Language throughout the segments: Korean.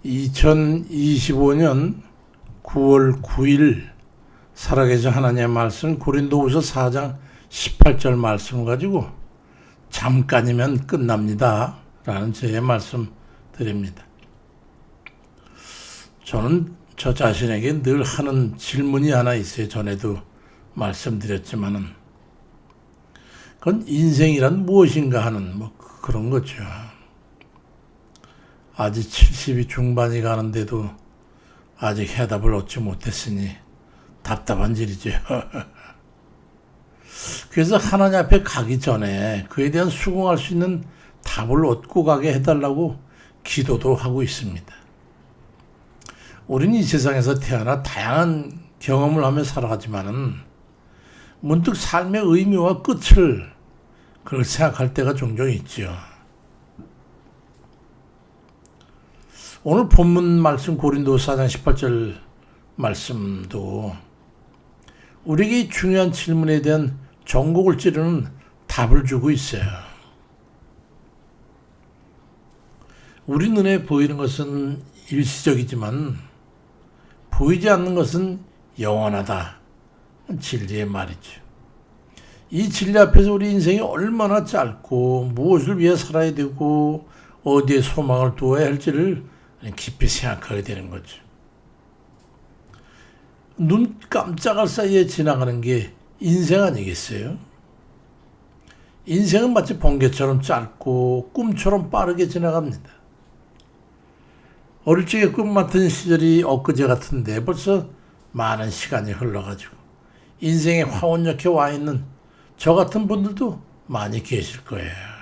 2025년 9월 9일 살아계신 하나님의 말씀 고린도후서 4장 18절 말씀을 가지고 잠깐이면 끝납니다 라는 제 말씀 드립니다. 저는 저 자신에게 늘 하는 질문이 하나 있어요. 전에도 말씀드렸지만은 그건 인생이란 무엇인가 하는 그런 거죠. 아직 70이 중반이 가는데도 아직 해답을 얻지 못했으니 답답한 일이죠. 그래서 하나님 앞에 가기 전에 그에 대한 수긍할 수 있는 답을 얻고 가게 해달라고 기도도 하고 있습니다. 우리는 이 세상에서 태어나 다양한 경험을 하며 살아가지만은 문득 삶의 의미와 끝을 그걸 생각할 때가 종종 있죠. 오늘 본문 말씀 고린도서 4장 18절 말씀도 우리에게 중요한 질문에 대한 전곡을 찌르는 답을 주고 있어요. 우리 눈에 보이는 것은 일시적이지만 보이지 않는 것은 영원하다. 진리의 말이죠. 이 진리 앞에서 우리 인생이 얼마나 짧고 무엇을 위해 살아야 되고 어디에 소망을 두어야 할지를 깊이 생각하게 되는 거죠. 눈 깜짝할 사이에 지나가는 게 인생 아니겠어요? 인생은 마치 번개처럼 짧고 꿈처럼 빠르게 지나갑니다. 어릴 적에 꿈 같은 시절이 엊그제 같은데 벌써 많은 시간이 흘러가지고 인생의 화원역에 와 있는 저 같은 분들도 많이 계실 거예요.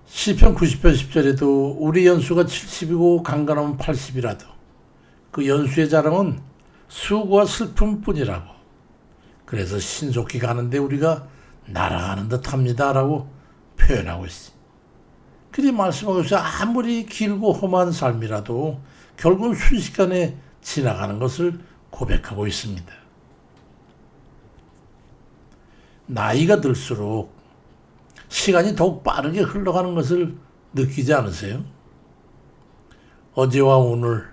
시편 90편 10절에도 우리 연수가 70이고 강건하면 80이라도 그 연수의 자랑은 수고와 슬픔뿐이라고. 그래서 신속히 가는데 우리가 날아가는 듯합니다 라고 표현하고 있어요. 그리 말씀하고 있어요. 아무리 길고 험한 삶이라도 결국은 순식간에 지나가는 것을 고백하고 있습니다. 나이가 들수록 시간이 더욱 빠르게 흘러가는 것을 느끼지 않으세요? 어제와 오늘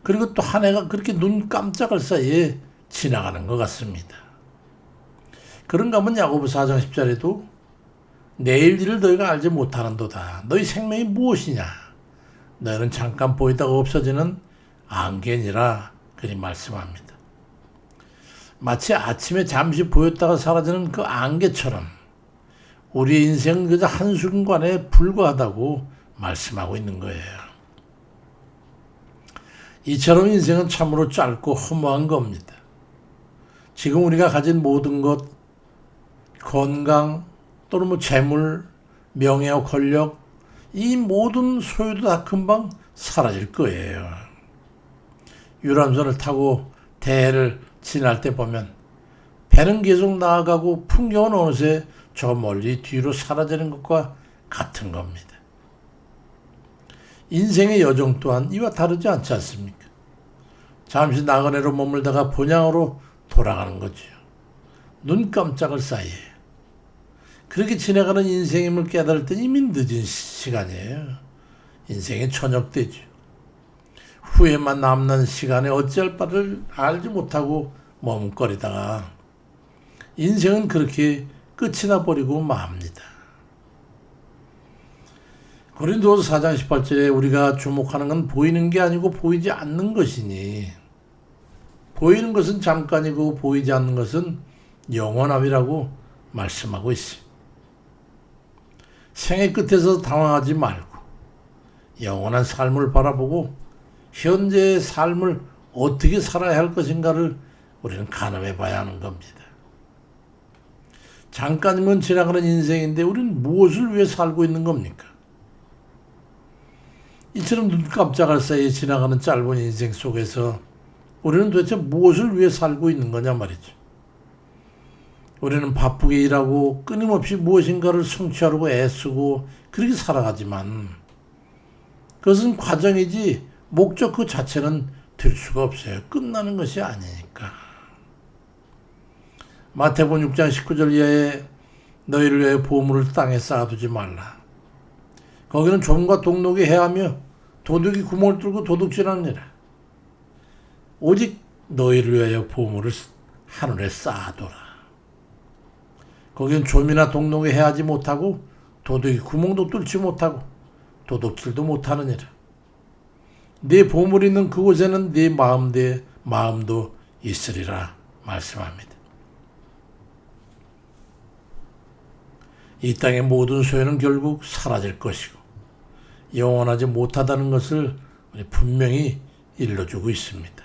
그리고 또 한 해가 그렇게 눈 깜짝할 사이에 지나가는 것 같습니다. 그런가 하면 야고보 4장 10절에도 내일 일을 너희가 알지 못하는도다. 너희 생명이 무엇이냐? 너희는 잠깐 보이다가 없어지는 안개니라 그리 말씀합니다. 마치 아침에 잠시 보였다가 사라지는 그 안개처럼 우리의 인생은 그저 한순간에 불과하다고 말씀하고 있는 거예요. 이처럼 인생은 참으로 짧고 허무한 겁니다. 지금 우리가 가진 모든 것, 건강 또는 재물, 명예와 권력, 이 모든 소유도 다 금방 사라질 거예요. 유람선을 타고 대해를 지날 때 보면 배는 계속 나아가고 풍경은 어느새 저 멀리 뒤로 사라지는 것과 같은 겁니다. 인생의 여정 또한 이와 다르지 않지 않습니까? 잠시 나그네로 머물다가 본향으로 돌아가는 거죠. 눈 깜짝할 사이에. 그렇게 지나가는 인생임을 깨달을 땐 이미 늦은 시간이에요. 인생이 천역되죠. 후회만 남는 시간에 어찌할 바를 알지 못하고 머뭇거리다가 인생은 그렇게 끝이 나버리고 맙니다. 고린도서 4장 18절에 우리가 주목하는 건 보이는 게 아니고 보이지 않는 것이니 보이는 것은 잠깐이고 보이지 않는 것은 영원함이라고 말씀하고 있어요. 생의 끝에서 당황하지 말고 영원한 삶을 바라보고 현재의 삶을 어떻게 살아야 할 것인가를 우리는 가늠해 봐야 하는 겁니다. 잠깐이면 지나가는 인생인데 우리는 무엇을 위해 살고 있는 겁니까? 이처럼 눈 깜짝할 사이에 지나가는 짧은 인생 속에서 우리는 도대체 무엇을 위해 살고 있는 거냐 말이죠. 우리는 바쁘게 일하고 끊임없이 무엇인가를 성취하려고 애쓰고 그렇게 살아가지만 그것은 과정이지 목적 그 자체는 될 수가 없어요. 끝나는 것이 아니니까. 마태복음 6장 19절 이하에 너희를 위해 보물을 땅에 쌓아두지 말라. 거기는 좀과 동록이 해하며 도둑이 구멍을 뚫고 도둑질하느니라. 오직 너희를 위하여 보물을 하늘에 쌓아둬라. 거긴 좀이나 동록에 해하지 못하고 도둑이 구멍도 뚫지 못하고 도둑질도 못하느니라. 네 보물이 있는 그곳에는 네 마음도 있으리라 말씀합니다. 이 땅의 모든 소유는 결국 사라질 것이고 영원하지 못하다는 것을 분명히 일러주고 있습니다.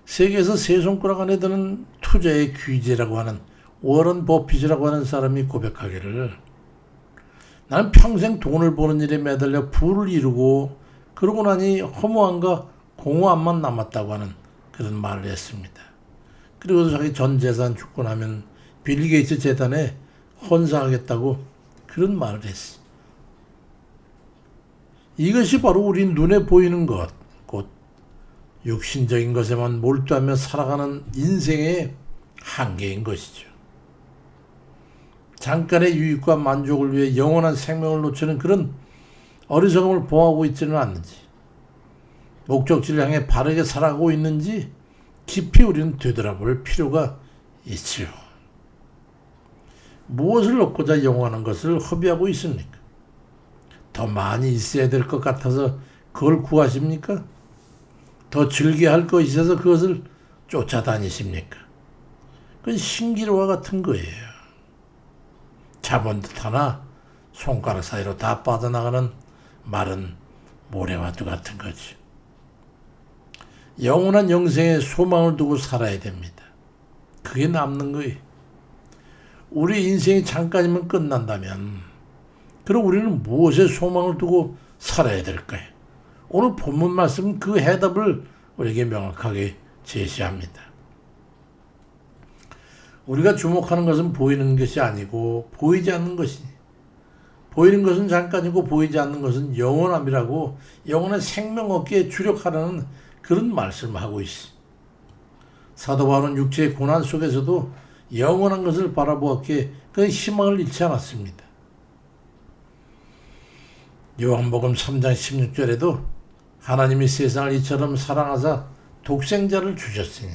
세계에서 세 손가락 안에 드는 투자의 귀재라고 하는 워런 버핏이라고 하는 사람이 고백하기를, 나는 평생 돈을 버는 일에 매달려 부를 이루고 그러고 나니 허무함과 공허함만 남았다고 하는 그런 말을 했습니다. 그리고 자기 전 재산 죽고 나면 빌 게이츠 재단에 헌사하겠다고 그런 말을 했어. 이것이 바로 우리 눈에 보이는 것, 곧 육신적인 것에만 몰두하며 살아가는 인생의 한계인 것이죠. 잠깐의 유익과 만족을 위해 영원한 생명을 놓치는 그런 어리석음을 보호하고 있지는 않는지, 목적지를 향해 바르게 살아가고 있는지 깊이 우리는 되돌아볼 필요가 있지요. 무엇을 얻고자 영원한 것을 허비하고 있습니까? 더 많이 있어야 될 것 같아서 그걸 구하십니까? 더 즐겨야 할 것이 있어서 그것을 쫓아다니십니까? 그건 신기루와 같은 거예요. 잡은 듯 하나 손가락 사이로 다 빠져나가는 마른 모래와도 같은 거지. 영원한 영생에 소망을 두고 살아야 됩니다. 그게 남는 거예요. 우리 인생이 잠깐이면 끝난다면 그럼 우리는 무엇에 소망을 두고 살아야 될까요? 오늘 본문 말씀은 그 해답을 우리에게 명확하게 제시합니다. 우리가 주목하는 것은 보이는 것이 아니고 보이지 않는 것이니, 보이는 것은 잠깐이고 보이지 않는 것은 영원함이라고 영원한 생명 얻기에 주력하라는 그런 말씀을 하고 있어. 사도 바울은 육체의 고난 속에서도 영원한 것을 바라보았기에 그 희망을 잃지 않았습니다. 요한복음 3장 16절에도 하나님이 세상을 이처럼 사랑하사 독생자를 주셨으니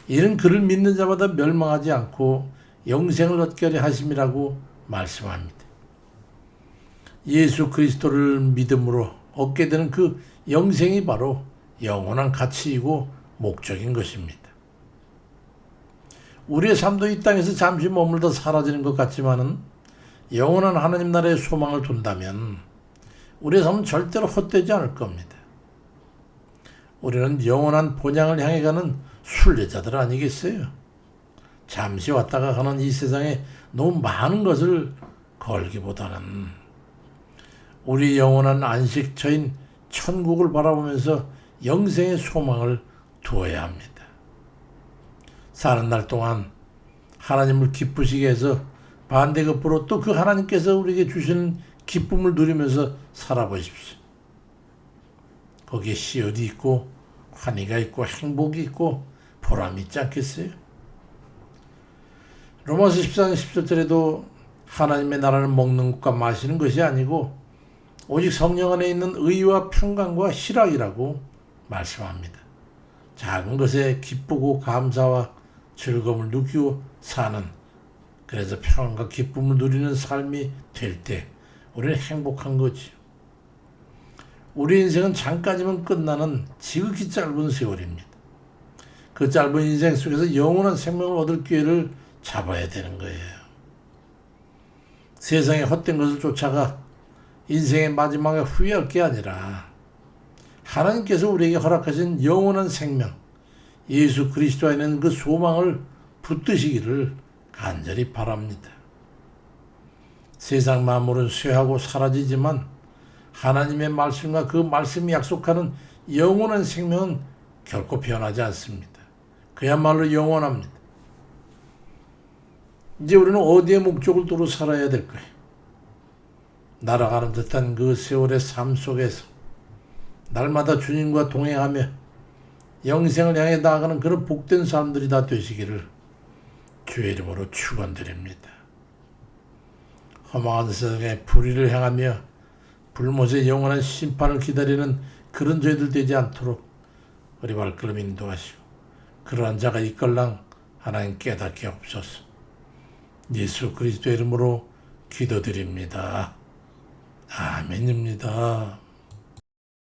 이는 그를 믿는 자마다 멸망하지 않고 영생을 얻게 하려 하심이라고 말씀합니다. 예수 그리스도를 믿음으로 얻게 되는 그 영생이 바로 영원한 가치이고 목적인 것입니다. 우리의 삶도 이 땅에서 잠시 머물다 사라지는 것 같지만은 영원한 하나님 나라의 소망을 둔다면 우리의 삶은 절대로 헛되지 않을 겁니다. 우리는 영원한 본향을 향해 가는 순례자들 아니겠어요? 잠시 왔다가 가는 이 세상에 너무 많은 것을 걸기보다는 우리 영원한 안식처인 천국을 바라보면서 영생의 소망을 두어야 합니다. 사는 날 동안 하나님을 기쁘시게 해서 반대급부로 또 그 하나님께서 우리에게 주시는 기쁨을 누리면서 살아보십시오. 거기에 시열이 있고 환희가 있고 행복이 있고 보람이 있지 않겠어요? 로마서 14장 17절에도 하나님의 나라는 먹는 것과 마시는 것이 아니고 오직 성령 안에 있는 의와 평강과 희락이라고 말씀합니다. 작은 것에 기쁘고 감사와 즐거움을 느끼고 사는, 그래서 평안과 기쁨을 누리는 삶이 될 때 우리는 행복한 거지. 우리 인생은 잠깐이면 끝나는 지극히 짧은 세월입니다. 그 짧은 인생 속에서 영원한 생명을 얻을 기회를 잡아야 되는 거예요. 세상의 헛된 것을 쫓아가 인생의 마지막에 후회할 게 아니라 하나님께서 우리에게 허락하신 영원한 생명, 예수 그리스도 안에 있는 그 소망을 붙드시기를 간절히 바랍니다. 세상 만물은 쇠하고 사라지지만 하나님의 말씀과 그 말씀이 약속하는 영원한 생명은 결코 변하지 않습니다. 그야말로 영원합니다. 이제 우리는 어디에 목적을 두고 살아야 될까요? 날아가는 듯한 그 세월의 삶 속에서 날마다 주님과 동행하며 영생을 향해 나아가는 그런 복된 사람들이 다 되시기를 주의 이름으로 축원드립니다. 허망한 세상에 불의를 행하며 불못의 영원한 심판을 기다리는 그런 저희들 되지 않도록 우리 발걸음 인도하시고 그러한 자가 있걸랑 하나님 깨닫게 없소서. 예수 그리스도 이름으로 기도드립니다. 아멘입니다.